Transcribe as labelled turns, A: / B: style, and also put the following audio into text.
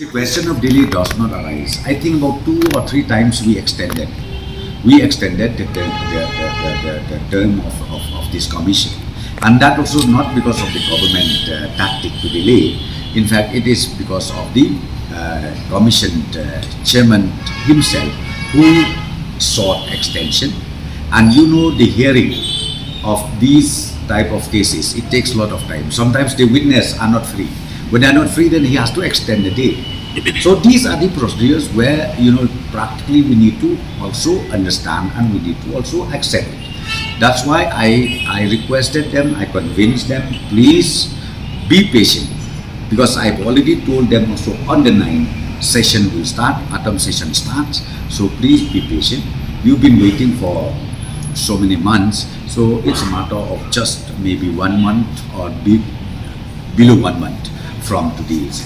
A: The question of delay does not arise. I think about 2 or 3 times we extended. The term of this commission. And that also not because of the government tactic to delay. In fact, it is because of the commission chairman himself who sought extension. And you know, the hearing of these type of cases, it takes a lot of time. Sometimes the witnesses are not free. When they are not free, then he has to extend the day. So these are the procedures where, you know, practically we need to also understand and we need to also accept it. That's why I requested them, I convinced them, please be patient. Because I've already told them also on the 9th, session will start, autumn session starts. So please be patient. You've been waiting for so many months. So it's a matter of just maybe 1 month or below 1 month from today's.